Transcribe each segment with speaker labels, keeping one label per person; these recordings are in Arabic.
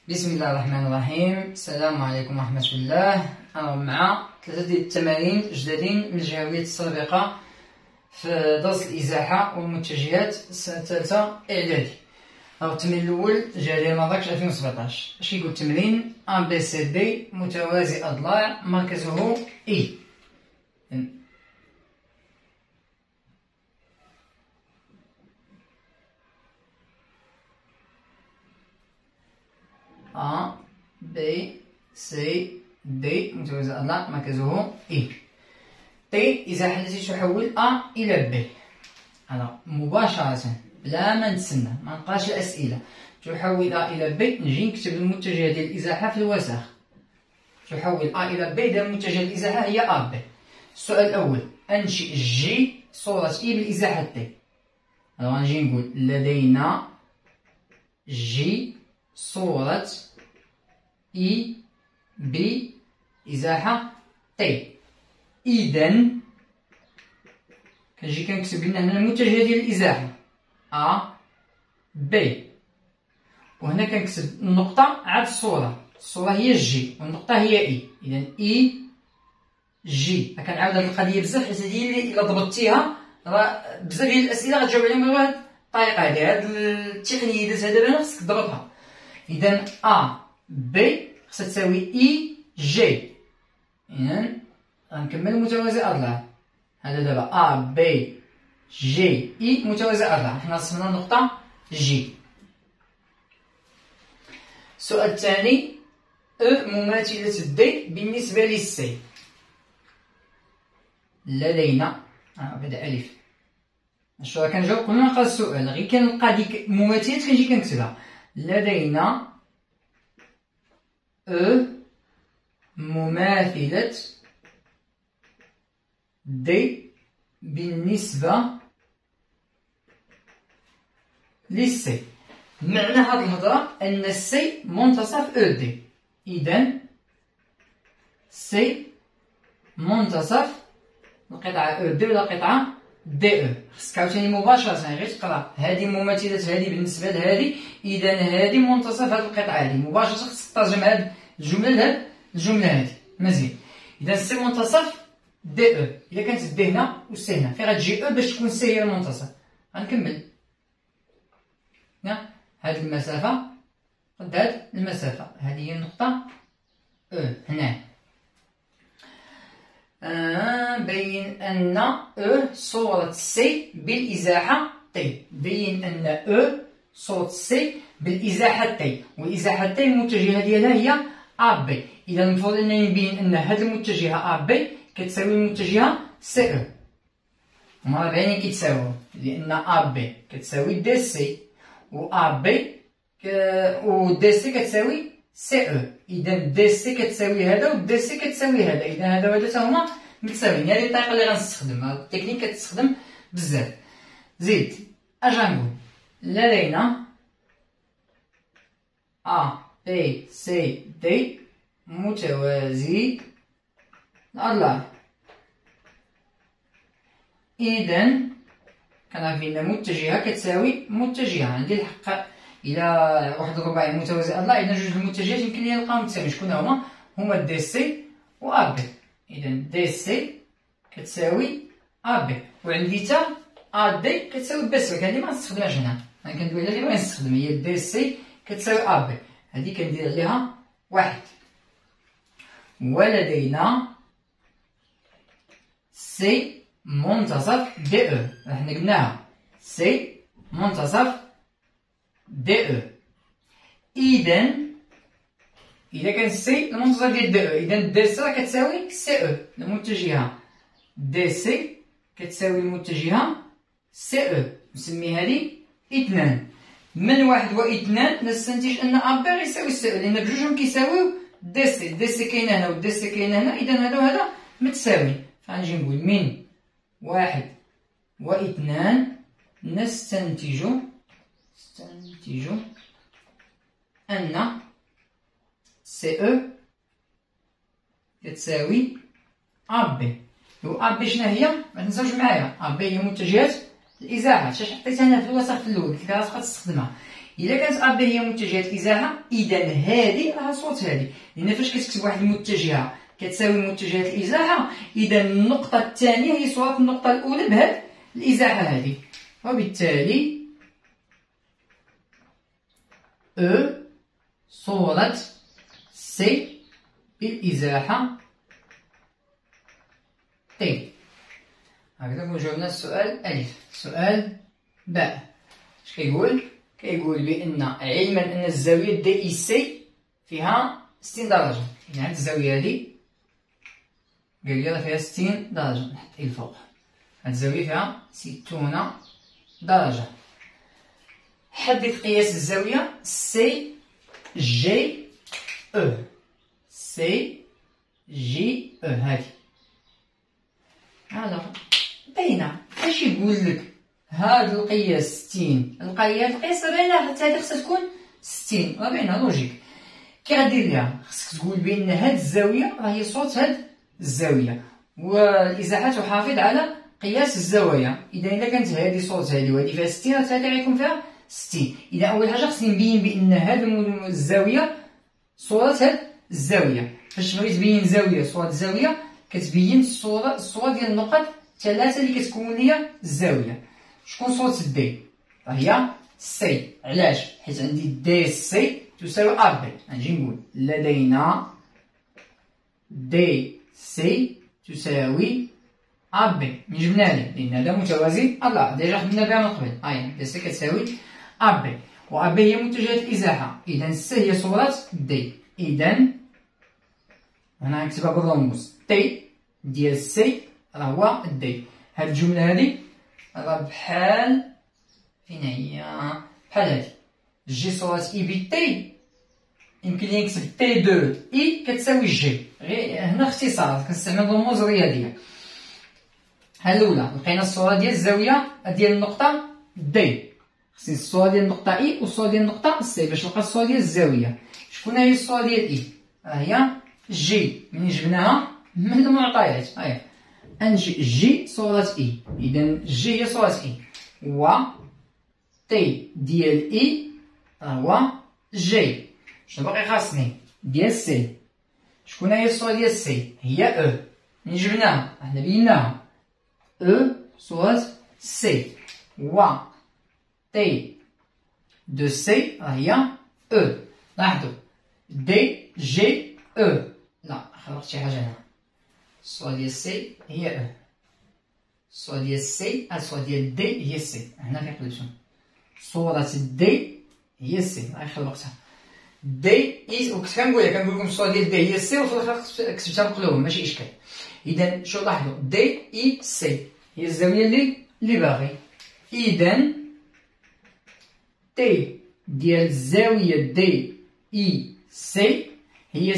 Speaker 1: بسم الله الرحمن الرحيم. السلام عليكم ورحمة الله. أنا مع ثلاثة ديال التمارين جدادين من الجهويات السابقة في درس الإزاحة والمتجهات السنة الثالثة إعدادي. التمرين الأول جاري مدرك 2017. اش كيقول التمرين؟ أ بي سي دي متوازي أضلاع مركزه إي. A B C D متوازي الأضلاع مركزه إي. تي إزاحة التي تحول أ إلى ب. هذا مباشرة بلا ما نتسنى، ما نقراش الأسئلة. تحول أ إلى ب، نجي نكتب المتجه ديال الإزاحة في الوسخ. تحول أ إلى ب، ديال متجه الإزاحة هي أ ب. السؤال الأول: أنشئ جي صورة إي بالإزاحة تي. غنجي نقول لدينا جي صورة إي بإزاحة تي. إذن كنجي كنكتب لنا هنا المتجه ديال الإزاحة أ بي، وهنا كنكتب النقطة عاد الصورة هي جي والنقطة هي إي. إذن إي جي. كنعاود هاد القضية بزاف حيت هادي اللي إلا ضبطتيها راه بزاف ديال الأسئلة غتجاوب عليهم بهاد الطريقة هادي. هاد التقنية درتها دابا أنا خصك تضبطها. إذن أ بي خصها تساوي إي جي. إذن غنكمل متوازي أضلاع. هذا دابا أ بي جي إي متوازي أضلاع. حنا رسمنا النقطة جي. السؤال الثاني: أ مماثلة دي بالنسبة للسي. لدينا بدا ألف. شو راه كنجاوب قبل ما نقرا السؤال، غير كنلقى ديك مماثلة كنجي كنكتبها. لدينا أ مماثلة دي بالنسبة للسي. معنى هاد الهضرة أن السي منتصف أو دي. إذن سي منتصف القطعة أو دي ولا قطعة دي أو. خصك عاوتاني مباشرة غير تقرا هادي مماثلة هادي بالنسبة لهادي. إذن هادي منتصف هاد القطعة هادي. مباشرة خصك ترجم هاد الجملة لهاد الجملة هادي مزيان. إذن سي منتصف دي أو. إلا كانت دي هنا و سي هنا فين غتجي أو باش تكون سي هي المنتصف. غنكمل هاد المسافة قد هاد المسافة. هادي هي النقطة أو هنا. بين أن أو صورة سي بالإزاحة تي. بين أن أو صورة سي بالإزاحة تي، والإزاحة تي المتجهة ديالها هي أ بي. إذا المفروض أنني نبين أن هاد المتجهة أ بي كتساوي المتجهة سي أو. هما راه باينين كيتساويو، لأن أ بي كتساوي دي سي و أ بي و دي سي كتساوي سي أو. إذا دي سي كتساوي هذا و دي سي كتساوي هذا. إذا هذا وهذا تا هما متساويين. هذه الطريقة اللي غنستخدم. هاد التكنيك كتستخدم بزاف. زيد اش غنقول؟ لدينا أ بي سي دي متوازي الأضلاع. إذن كنعرفين أن متجهة كتساوي متجهة. عندي الحق إلى واحد الرباعي متوازي الأضلاع. إذا جوج المتجهات يمكن لي نلقاهم متساويين. شكون هما دي سي و أ بي. إذن دي سي كتساوي أ بي، وعندي تا أ دي كتساوي بي سي. هادي ما غنستخدمهاش هنا، أنا كندوي على اللي بغيت نستخدم هي دي سي كتساوي أ بي. هادي كندير عليها واحد. ولدينا سي منتصف دي أو. حنا قلناها سي منتصف دي أو. إذن إذا كان سي المنتصف ديال دي أو، إذن دي سي راه كتساوي سي أو. المتجهة دي سي كتساوي المتجهة سي أو. نسمي هادي اثنان. من واحد و اثنان نستنتج أن أ بي غيساوي سي أو، لأن بجوجهم كيساويو دي سي. دي سي كاينة هنا و دي سي كاينة هنا. إذن هذا و هذا متساويين. فغنجي نقول من واحد و اثنان نستنتج أن سي أو كتساوي أ بي. و أ بي شنو هي؟ متنساوش معايا أ بي هي متجهات الإزاحة. حتى حطيتها هنا في الوسط في الأول قلت لك راه تبقى تستخدمها. إلا كانت أ بي هي متجهة الإزاحة إذا هذه راه صوت هذه، لأن فاش كتكتب واحد المتجهة كتساوي متجهة الإزاحة إذا النقطة الثانية هي صورة النقطة الأولى بهذه الإزاحة هذه، وبالتالي أ صورة سي بالإزاحة تي. هكذا نكون جاوبنا السؤال ألف. سؤال باء اش كيقول؟ كيقول بأن علما أن الزاوية دي إي سي فيها 60 درجة، يعني هاد الزاوية هادي قال لي راه فيها 60 درجة، نحط إي الفوق، هاد الزاوية فيها 60 درجة. حدد قياس الزاوية سي جي أو. سي جي أو هادي هذا باينة. اش يقول لك؟ هاد القياس 60، القياس باينة، حتى هادي خصها تكون 60، باينة لوجيك. كي غدير ليها؟ خصك تقول بأن هاد الزاوية راهي صوت هاد الزاوية، والإزاحة تحافظ على قياس الزوايا. إذا كانت هادي صوت هادي وهادي فيها 60 هادي غيكون فيها 60. إذا أول حاجة خصني نبين بأن هاد الزاوية صورة هاد الزاوية. فاش بغيت تبين زاوية صورة الزاوية كتبين الصورة ديال النقط ثلاثة اللي كتكون ليا الزاوية. شكون صورة دي؟ هي سي. علاش؟ حيت عندي دي سي تساوي أ بي. غنجي نقول لدينا دي سي تساوي أ بي. من جبنا ليه؟ لأن هذا متوازي أضلاع، ديجا خدمنا بها من قبل. هاهي دي سي كتساوي أ بي، و أ بي هي متجهة الإزاحة، إذا سي هي صورة دي. إذا هنا غنكتبها بالرموز، تي ديال سي راه هو دي. هاد الجملة هادي راه بحال فين هي؟ بحال هادي، جي صورة إي بي تي، يمكن لي نكتب تي دو إي كتساوي جي. غير هنا اختصار كنستعمل رموز رياضية. ها الأولى لقينا الصورة ديال الزاوية ديال النقطة دي، خصني الصورة ديال النقطة إي والصورة ديال النقطة سي باش نلقى الصورة ديال الزاوية. شكون هي الصورة ديال إي؟ ها هي جي، منين جبناها؟ من المعطيات. هاهي أنجي جي صورة إي، إذا جي هي صورة إي، و تي ديال إي هو جي. شنو باقي خاصني؟ ديال سي. شكون هي الصورة ديال سي؟ هي أو، منين جبناها؟ حنا بيناها أو صورة سي، و تي دو سي هي أو. لاحظوا دي جي أو، لا خلقت شي حاجة هنا. الصورة ديال سي هي أو، الصورة ديال سي الصورة ديال دي هي سي. هنا كيقلبشو صورة دي هي سي، غير خلقتها دي إي. وكنت كنقول لكم الصورة ديال دي هي سي، وفي الآخر كتبتها مقلوبة ماشي إشكال. إذا شو لاحظوا دي إي سي هي الزاوية اللي باغي. إذا تي ديال الزاوية دي إي سي هي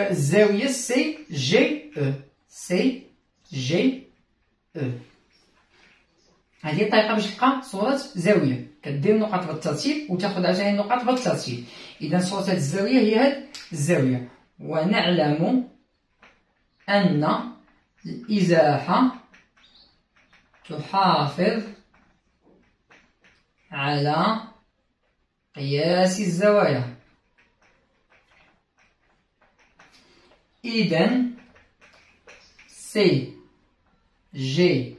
Speaker 1: الزاوية سي جي أو. سي جي أو هذه الطريقة باش تلقى صورة زاوية، كدير النقط بالترتيب وتاخد عاوتاني النقط بالترتيب. إذا صورة هاد الزاوية هي هاد الزاوية، ونعلم أن الإزاحة تحافظ على قياس الزوايا. إذا سي جي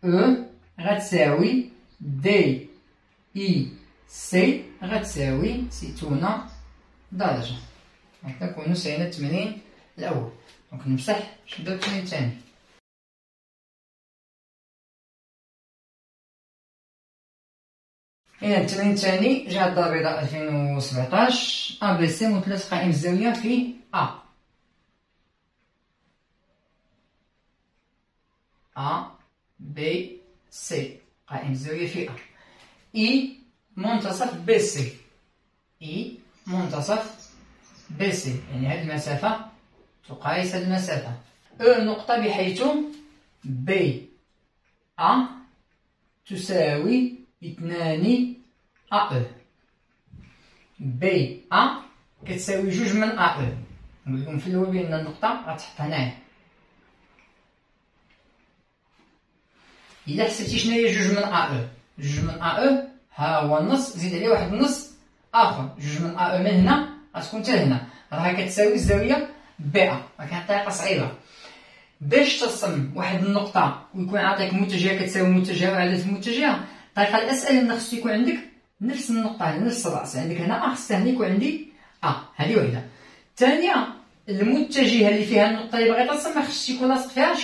Speaker 1: أو غتساوي دي إي سي غتساوي 60 درجة. هكا نكونو سالينا التمرين الأول. دونك نمسح باش نبداو التمرين الثاني. إذا التمرين الثاني جهة الدار البيضاء 2017 أ بي سي مثلث قائم الزاوية في أ. أ بي سي قائم الزاوية في أ. إي منتصف بي سي. إي منتصف بي سي، يعني هذه المسافة تقايس هذه المسافة. أو نقطة بحيث بي أ تساوي 2 أ أو. بي أ كتساوي 2 من أ أو. نقول لكم في الأول بأن النقطة غتحط هنايا. إلا حسبتي شناهي 2 من أ أو، 2 من أ أو ها هو النص زيد عليه واحد النص اخر، جوج من ا او من هنا غتكون حتى لهنا، راها كتساوي الزاويه بي ا. راه كانت طريقه صعيبه باش تصمم واحد النقطه ويكون عاطيك متجهه كتساوي متجهه وعدد المتجهه. الطريقه الاسهل ان خصو يكون عندك نفس النقطه، نفس الراس. عندك هنا خص هنا يكون عندي هذه وحده. الثانيه المتجهه اللي فيها النقطه اللي باغي تصمم خص يكون لاصق فيها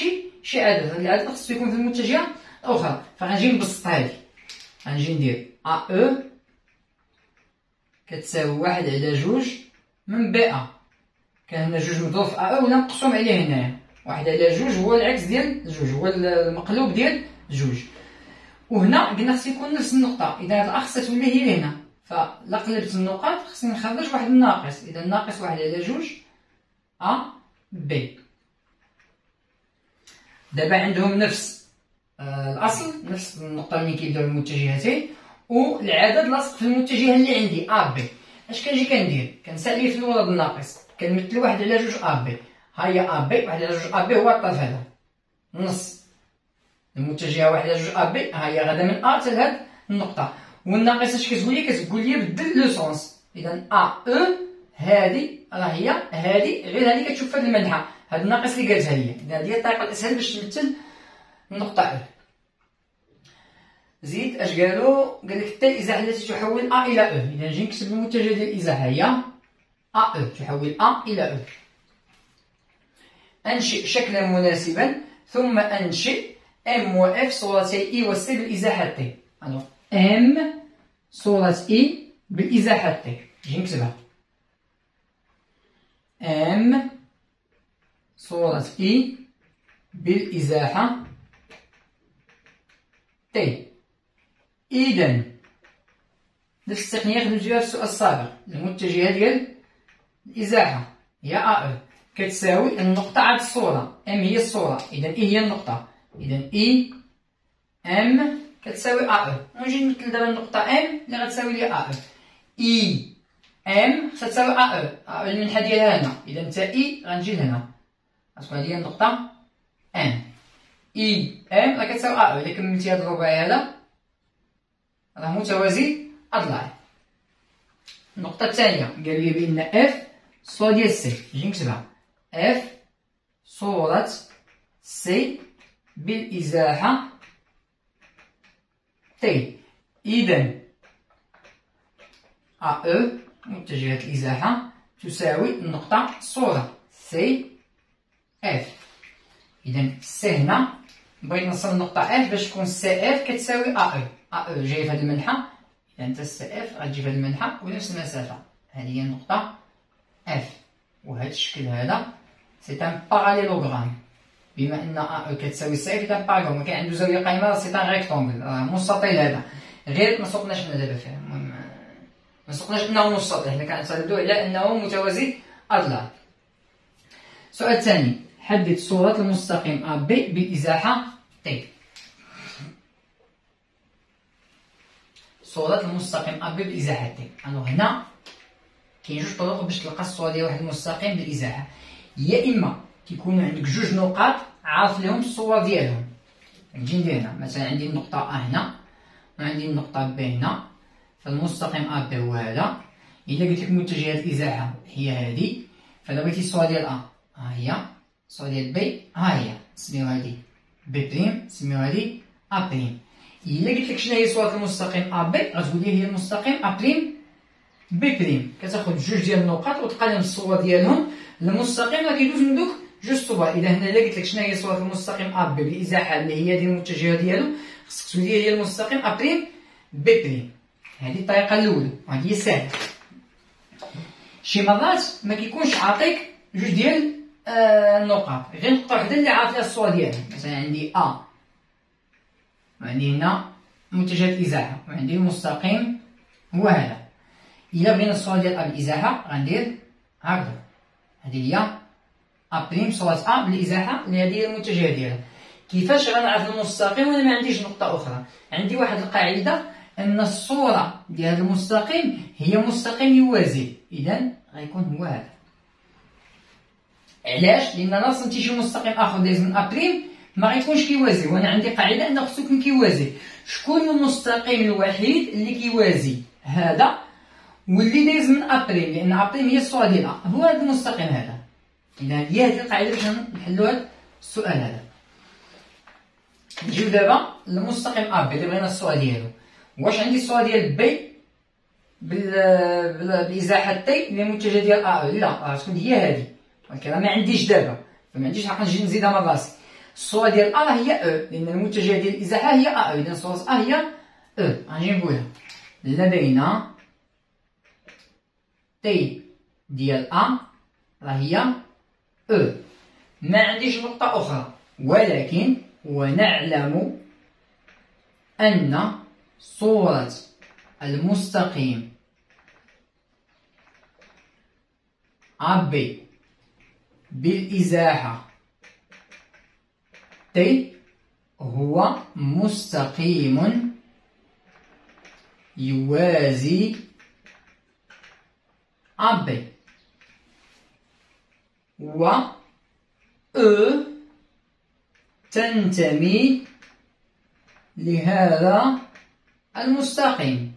Speaker 1: شي عدد، العدد خصو يكون في المتجهه الاخرى. فغنجي نبسط هذه، غنجي ندير ا او كتساوي 1 على 2 من بي ا. كان هنا 2 مضروب في ا او ولا مقسوم عليه هنايا، 1 على 2 هو العكس ديال 2، هو المقلوب ديال 2. وهنا قلنا خص يكون نفس النقطة، إذا هاد الأ خصها تولي هي لهنا، فلا قلبت النقاط خصني نخرج واحد الناقص، إذا ناقص 1 على 2 أ بي. دابا عندهم نفس الأصل، نفس النقطة اللي كيبداو المتجهتين، والعدد لاصق في المتجهة اللي عندي أ بي. اش كنجي كندير؟ كنسالي في الأولى بالناقص، كنمثل 1 على 2 أ بي، ها هي أ بي، 1 على 2 أ بي هو الطرف هذا، نص المتجهه 1 على 2 ا بي، ها هي غادا من ا حتى لهاد النقطه. والناقص اش كتقول لي؟ كتقول لي بدل لو سونس. اذا ا او هادي راه هي هادي، غير هادي كتشوف في هاد المنحى، هاد الناقص اللي قالتها لي. اذا هادي هي الطريقه الاسهل باش تمثل النقطه او. زيد اش قالوا؟ قال لك حتى الازاحه التي تحول ا الى او. اذا نجي نكتب المتجه ديال الازاحه هي ا او تحول ا الى او. انشئ شكلا مناسبا ثم انشئ M و F صورتي I و C بالإزاحة T. alors M صورة I بالإزاحة T. نجي نكتبها M صورة I بالإزاحة T. إذا نفس التقنية خدمتوها في السؤال السابق. المتجهة ديال الإزاحة هي A كتساوي النقطة عاد الصورة، M هي الصورة، إذا I هي النقطة. إذا إي إم كتساوي أ أو. نجي نمثل دابا النقطة إم اللي غتساوي لي أ أو. إي إم خصها تساوي أ أو، أ أو المنحى ديالها هنا، إذا تا إي غنجي لهنا، غتكون هادي هي النقطة إم. إي إم راه كتساوي أ أو، إلا كملتي هاد الرباعي هذا راه متوازي أضلاع. النقطة الثانية قال لي بأن إف صورة ديال سي، نجي نكتبها إف صورة سي بالإزاحة T. إذا أ أو متجهة الإزاحة تساوي النقطة الصورة سي اف. إذا سي هنا بغيت نوصل النقطة اف باش تكون سي اف كتساوي أ أو. أ أو جاي في هذا المنحى، إذا أنت سي اف غتجي في هذا المنحى ونفس المسافة، هذه هي النقطة اف. وهذا الشكل هذا سي ان باراليلوغرام، بما ان ا او كتساوي سي اف اذا باغون كاين عنده زاويه قايمه، سي ان ريكتونغل مستطيل هذا، غير ما سوقناش حنا دابا فيه، المهم ما سوقناش انه مستطيل، حنا كنعتمدوا على انه متوازي اضلاع. السؤال الثاني، حدد صورة المستقيم ا بي بالازاحه تي. صورة المستقيم ا بي بالازاحه تي. الوغ هنا كاين جوج طرق باش تلقى الصورة ديال واحد المستقيم بالازاحه، يا اما كيكونوا عندك جوج نقاط عارف لهم الصور ديالهم. نجي ندير هنا مثلا عندي النقطة أ هنا وعندي النقطة ب هنا، فالمستقيم أ بي هو هذا. إلا قلت لك متجهات الإزاحة هي هذه، فإلا بغيتي الصورة ديال أ ها هي، الصورة ديال بي ها هي، نسميو هذه بي بريم، نسميو هذه أ بريم. إلا قلت لك شنو هي صورة المستقيم أ بي غتقول لي هي المستقيم أ بريم بي بريم. كتاخد جوج ديال النقاط وتقارن الصور ديالهم. المستقيم راه كيدوز من دوك جوج صور. اذا هنا الا قلت لك شنو هي صورة المستقيم ا بي بالازاحه اللي هي ديال المتجهه ديالو، خصك تولي هي المستقيم ا بريم بي بريم. هذه الطريقه الاولى وهذه هي ساهله. شي مرات ما كيكونش عاطيك جوج ديال النقاط، غير نقطه وحده اللي عارف فيها الصوره ديالها. مثلا عندي ا وعندي هنا متجهه الازاحه وعندي المستقيم هو هذا. الا بغينا الصوره ديال ا بالازاحه غندير هكذا، هذه هي ا بريم صورة ا بالازاحه اللي هذه هي المتجهه ديالها. كيفاش غنعرف المستقيم وانا ما عنديش نقطه اخرى؟ عندي واحد القاعده ان الصوره ديال هذا المستقيم هي مستقيم يوازي، اذا غيكون هو هذا. علاش؟ لان انا رسمتي شي مستقيم اخر دايز من ا بريم ما غيكونش كيوازي، وانا عندي قاعده انه خصو يكون كيوازي. شكون المستقيم الوحيد اللي كيوازي؟ هذا واللي دايز من أ بريم، لأن أ بريم هي الصورة ديال أ، هو هذا المستقيم هذا. إذا هي هذه القاعدة باش نحلو هذا السؤال هذا. نجيو دابا للمستقيم أ بي اللي بغينا الصورة ديالو. واش عندي الصورة ديال بي بالإزاحة تي اللي متجهة ديال أ أو؟ لا، غتكون هي هذه، ولكن راه ما عنديش دابا، فما عنديش الحق نجي نزيدها من راسي. الصورة ديال أ هي أو، لأن المتجهة ديال الإزاحة هي أ أو، إذا صورة أ هي أو. غنجي نقولها لدينا تي ديال أ راه هي أو. ما عنديش نقطة أخرى، ولكن ونعلم أن صورة المستقيم AB بالإزاحة تي هو مستقيم يوازي AB، و أو تنتمي لهذا المستقيم.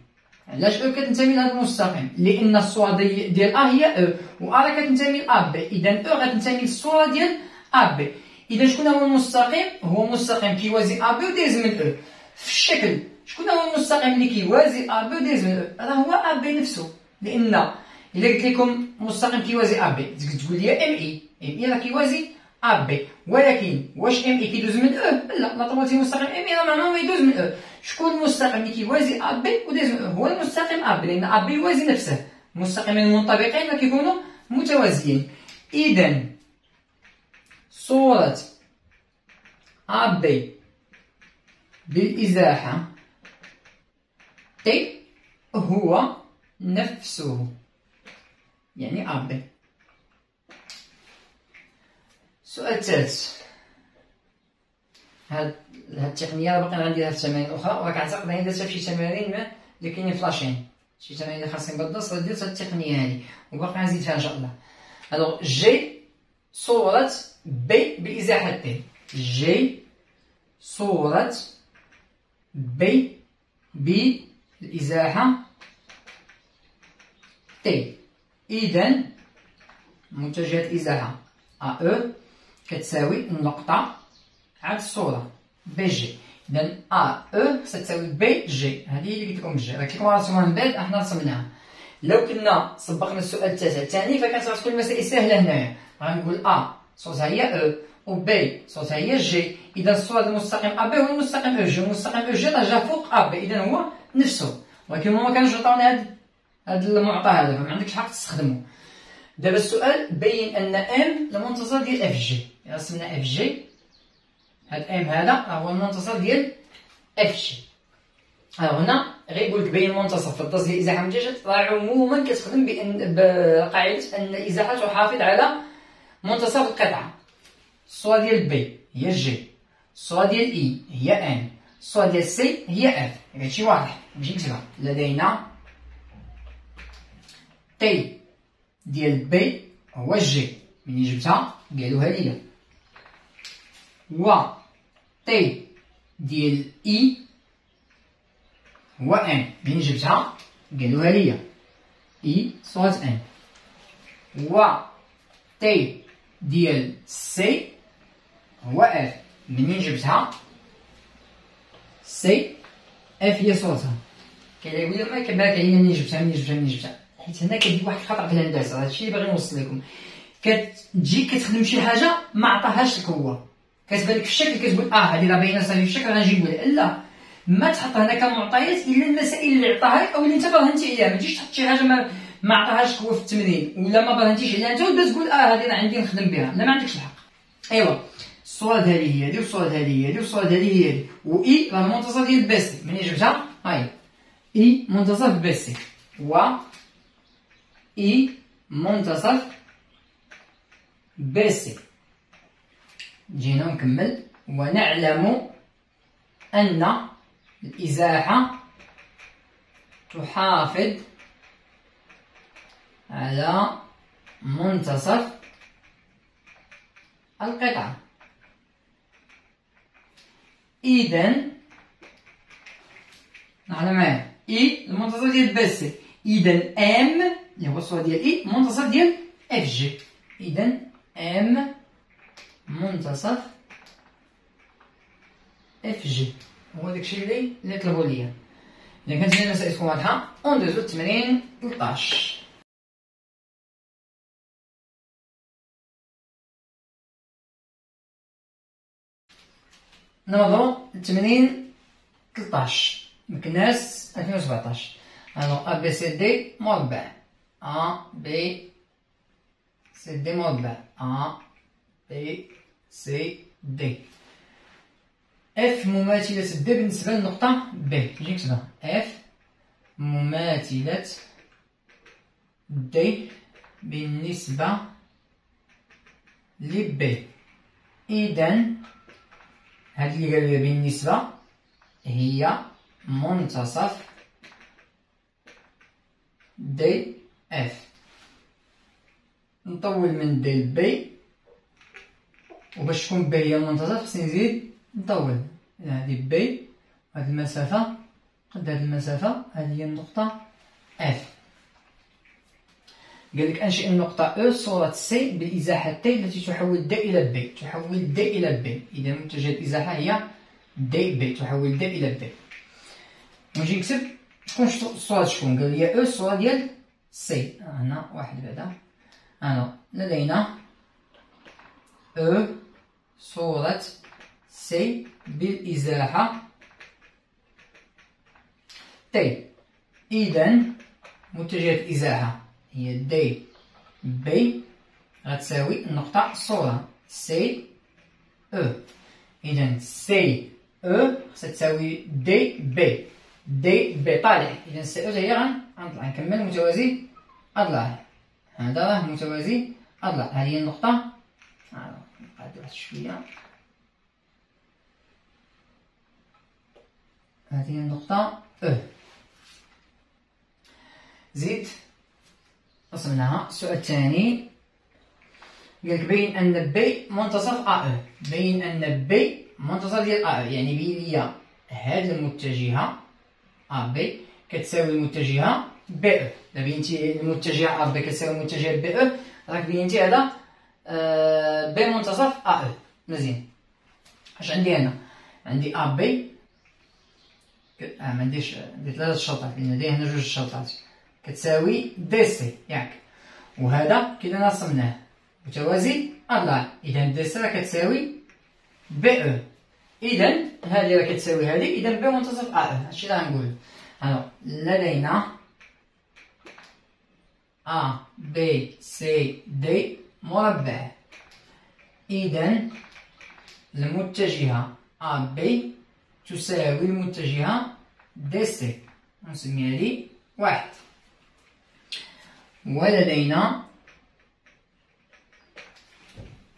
Speaker 1: علاش أو كتنتمي لهذا المستقيم؟ لأن الصورة ديال أ هي أو، و أ راه كتنتمي لأ بي، إذا أو غتنتمي للصورة ديال أ بي. إذا شكون هو المستقيم؟ هو مستقيم كيوازي أ بي ودايز من أو. في الشكل شكون هو المستقيم اللي كيوازي أ بي ودايز من أو؟ راه هو أ بي نفسه، لأن إلا قلت لكم مستقيم كيوازي أ بي تقول لي ام اي راه كيوازي أ بي، ولكن واش ام اي كيدوز من أو؟ لا طبعا مستقيم ام اي راه معناه ما يدوز من أو. شكون المستقيم اللي كيوازي أ بي ودايز من أو؟ هو المستقيم أ بي، لأن أ بي يوازي نفسه. المستقيمين المنطبقين ما كيكونوا متوازيين. إذا صورة أ بي بالإزاحة تي هو نفسه، يعني أ بي. السؤال الثالث، هاد التقنية باقي غندير هاد التمارين الأخرى، وكنعتقد أنني درتها في شي تمارين اللي كاينين في لاشين، شي تمارين اللي خاصني بالنص درت هاد التقنية هادي، وباقي غنزيد فيها إن شاء الله. ألوغ جي صورة بي بالإزاحة تي، جي صورة بي بالإزاحة تي. إذا متجهة الإزاحة أ أو كتساوي النقطة عاد الصورة بي جي. إذا أ أو ستساوي بي جي، هذه اللي قلت لكم جي، قلت لكم رسموها من بعد احنا رسمناها. لو كنا سبقنا السؤال التاسع الثاني فكانت غتكون المسائل ساهلة هنايا، غنقول أ صورتها هي أو و بي صورتها هي جي. إذا الصورة المستقيم أ بي هو المستقيم أو جي، والمستقيم أو جي راه جا فوق أ بي، إذا هو نفسه، ولكن هما مكانوش عطاونا هاد المعطى هذا، فما عندكش حق تستخدمو. دابا السؤال بين أن ام المنتصف ديال اف جي، رسمنا اف جي، هاد ام هذا هو المنتصف ديال اف جي. هنا غيقول لك بين المنتصف في الدرس ديال الازاحه المتجهه، راه عموما كتخدم بقاعده ان الازاحه تحافظ على منتصف القطعه. الصوره ديال بي هي جي، الصوره ديال اي هي ان، الصوره ديال سي هي اف. هادشي واضح، نمشي نكتبها. لدينا تي ديال بي هو جي، منين جبتها قالوها ليا، و تي ديال اي هو ان، منين جبتها قالوها ليا، اي صورة ان. و تي ديال سي هو اف، منين جبتها سي اف هي صورتها. كاين اللي يقول لي ما كيبان عليا منين جبتها، حيت هنا كيجي واحد الخطأ في الهندسة، هادشي اللي باغي نوصل لكم. كتجي كتخدم شي حاجة ما عطاهاش لك هو، كتبان لك في الشكل كتقول هادي راه باينة صافي في الشكل غنجي نقولها، لا ما تحط هنا كمعطيات الا المسائل اللي عطاها لك او اللي انت برهنتي عليها. ما تجيش تحط شي حاجة ما عطاهاش هو في التمرين، ولا ما برهنتيش عليها انت وتبدا تقول هادي راه عندي نخدم بها، لا ما عندكش الحق. ايوا الصورة هادي هي هادي، والصورة هادي هي هادي، والصورة هادي هي هادي، و اي راه المنتصف ديال بي سي، منين جبتها هاهي اي منتصف بي سي، و اي منتصف بي سي. جينا نكمل. ونعلم أن الإزاحة تحافظ على منتصف القطعة. إذا نعلم معايا إي المنتصف ديال بي سي، إذا M اللي هو الصورة ديال إي منتصف ديال اف جي. إذا M منتصف اف جي هو داكشي اللي طلبوا ليا. إذا كانت المسائل تكون واضحة وندوزو للتمرين 13. نوضو للتمرين 13 مكناس 2017. Alors A B C D مربع A B C D مربع A B C D. F مماثلة B بالنسبة للنقطة B. نجي نكتبها F مماثلة D بالنسبة ل B. إذا هاد اللي قالوا لي بالنسبة هي منتصف دي اف. نطول من دي لبي، وباش تكون بي هي المنتصف خصني نزيد نطول. هادي بي هاد المسافة قد هاد المسافة هادي هي النقطة اف. قالك أنشئ النقطة أو صورة سي بالإزاحة تي التي تحول دي إلى بي. تحول دي إلى بي، إذا متجه الإزاحة هي دي بي، تحول دي إلى بي. ونجي نكتب شكون الصورة شكون. قال لي أو الصورة ديال سي. هنا واحد بعدا. هنا لدينا أو صورة سي بالإزاحة تي. إذا متجه الإزاحة هي دي بي غتساوي النقطة الصورة سي أو. إذا سي أو خصها تساوي دي بي. دي بي طالع، إذا سي أو هي غنطلع نكمل متوازي أضلاع. هذا راه متوازي أضلاع. هذه هي النقطة. نقادو واحد شوية. هذه هي النقطة أو. زيد رسمناها. السؤال الثاني قالك بين أن بي منتصف أ أو. بين أن بي منتصف ديال أ أو، يعني بين ليا هاد المتجهة أ بي كتساوي المتجهة بي أو. إذا بينتي المتجهة أ بي كتساوي المتجهة بي أو، راك بينتي هذا بي منتصف أ أو. مزيان. اش عندي هنا؟ عندي أ بي معنديش، عندي 3 شرطات لأن عندي هنا 2 شرطات كتساوي دي سي ياك. وهذا كي رسمناه متوازي أضلاع، إذا دي سي راه كتساوي بي أو. إذا هذه راه كتساوي هذه، إذا بي منتصف أ أو. هادشي اللي غنقول. لدينا أ بي سي دي مربع. إذا المتجهة أ بي تساوي المتجهة دي سي، نسميها لي 1. ولدينا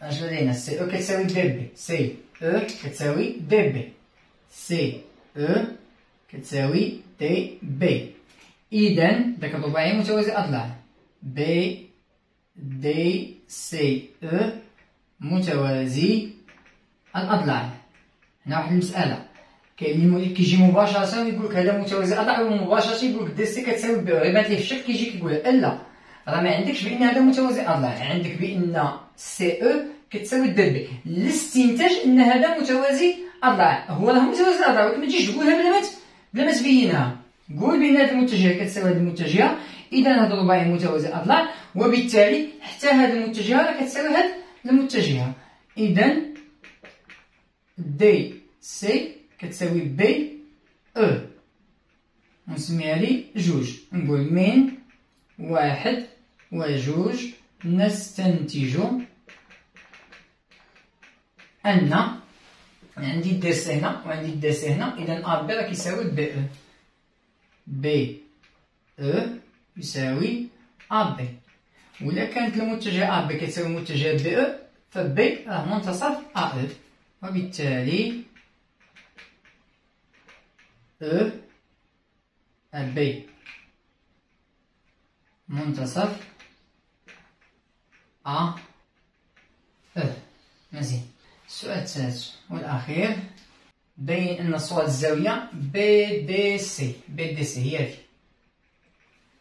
Speaker 1: اش لدينا؟ سي او كتساوي دي بي. سي او كتساوي دي بي. سي او كتساوي دي بي. إذا داك الرباعي متوازي أضلاع. بي دي سي او متوازي الأضلاع. هنا واحد المسألة كاين اللي كيجي مباشرة ويقولك هذا متوازي أضلاع، ومباشرة يقولك دي سي كتساوي بي او. غير بانت ليه في الشكل كيجي كيقولها لا، راه ما عندكش بان هذا متوازي أضلاع، عندك بان سي او كتساوي دي بي. الاستنتاج ان هذا متوازي أضلاع. هو راه متوازي أضلاع، ولكن ما تجيش تقولها بلا ما تبينها. قول بان هذه المتجهة كتساوي هذه المتجهة، إذا هذا الرباعي متوازي أضلاع، وبالتالي حتى هذه المتجهة راه كتساوي هذه المتجهة. إذا دي سي كتساوي بي او. نسميها لي 2. نقول من 1 و 2 نستنتج أن عندي دي سي هنا وعندي دي سي هنا، إذا أ بي راه كيساوي بي او. بي او يساوي أ بي. وإلا كانت المتجهة أ بي كتساوي المتجهة بي او، فبي راه منتصف أ او، وبالتالي او بي منتصف أ او. مزيان. السؤال الثالث والأخير بين أن صورة الزاوية بي دي سي. بي دي سي هي هذه.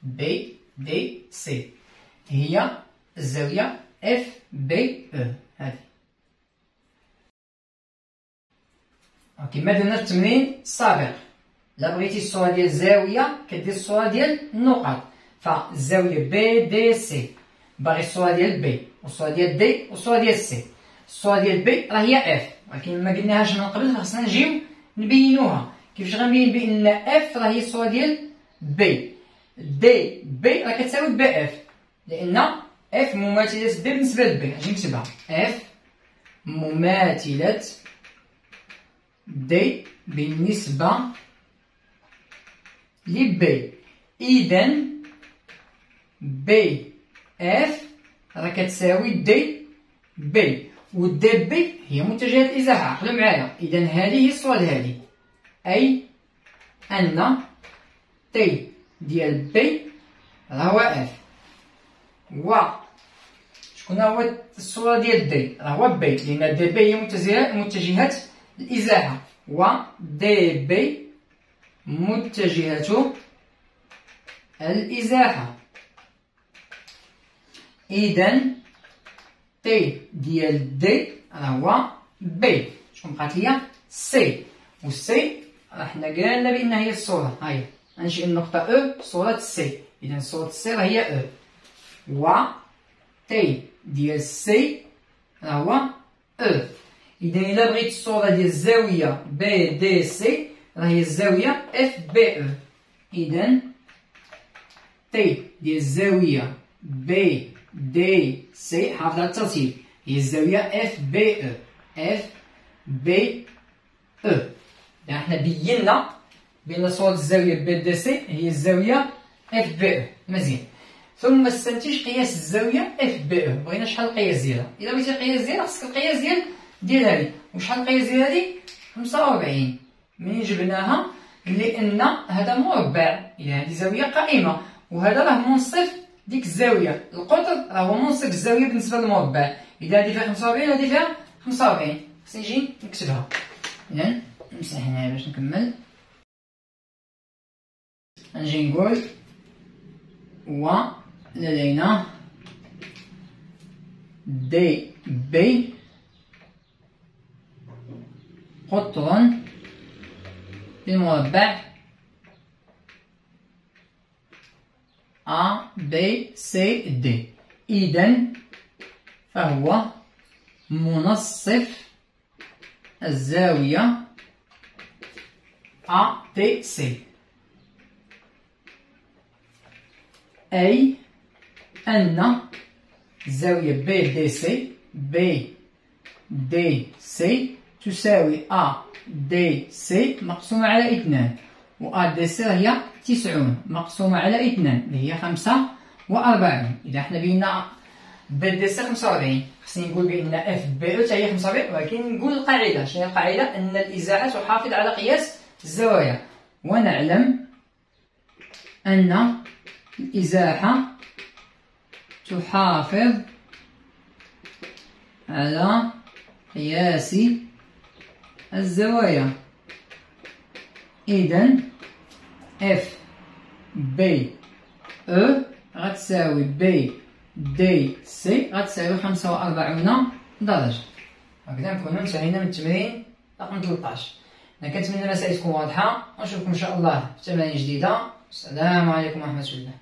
Speaker 1: بي دي سي هي الزاوية اف بي او. هذه. اوكي، ما درنا التمرين السابق. لا بغيتي الصورة ديال الزاوية كدير الصورة ديال النقط، فالزاوية بي دي سي باغي الصورة ديال بي والصورة ديال دي والصورة ديال سي. الصورة ديال بي راه هي اف، ولكن ما قلناهاش من قبل، فخصنا نجيو نبينوها. كيفاش غنبين بان اف راه هي الصورة ديال بي؟ دي بي راه كتساوي بي اف، لان اف مماثلة بي بالنسبة لبي. اجي نكتبها اف مماثلة دي بالنسبة لبي. إذا بي اف راه كتساوي دي بي، و دي بي هي متجهة الإزاحة. عقلوا معايا، إذا هذه هي الصورة هذه، أي أن تي ديال بي راه هو اف، و شكون هو الصورة ديال دي؟ راه هو بي، لأن دي بي هي متجهة الإزاحة، و دي بي متجهة الإزاحة. إذا تي ديال دي راه هو بي. شكون بقات ليا؟ سي، و سي راه حنا قالنا بأنها هي الصورة. هاهي غنمشي النقطة أو صورة سي، إذا صورة سي راه هي أو، و تي ديال سي راه هو أو. إذا إلا بغيت الصورة ديال الزاوية بي دي سي راه هي الزاوية اف بي او. إذا تي ديال الزاوية بي دي سي، حافظ على الترتيب، هي الزاوية اف بي او. اف بي او. يعني حنا بينا بأن صورة الزاوية بي دي سي هي الزاوية اف بي او. مزيان. ثم استنتج قياس الزاوية اف بي او. بغينا شحال القياس ديالها؟ إلا بغيتي القياس ديالها خصك القياس ديال هادي. وشحال القياس ديال هادي؟ 45. منين جبناها؟ لأن هذا مربع، إذا هذه زاوية قائمة، وهذا راه منصف ديك الزاوية. القطر راه هو منصف الزاوية بالنسبة للمربع. إذا هذه فيها 45 وهذه فيها 45، خصني نجي نكتبها. إذا نمسح هنايا باش نكمل. نجي نقول ولدينا دي بي قطر بالمربع A B C D. إذا فهو منصف الزاوية A D C، أي أن الزاوية B D C B D C تساوي A D C مقسومة على 2، و A D C هي 90 مقسومة على 2 اللي هي 45. إذا حنا بينا B D C 45، خصني نقول بأن F B O هي 45، ولكن نقول القاعدة. شنو هي القاعدة؟ أن الإزاحة تحافظ على قياس الزوايا، ونعلم أن الإزاحة تحافظ على قياس الزوايا. إذا اف بي او غتساوي بي دي سي غتساوي 45 درجة. هكذا نكونو انتهينا من التمرين رقم 13. أنا كنتمنى المسائل تكون واضحة، ونشوفكم إن شاء الله في تمارين جديدة. السلام عليكم ورحمة الله.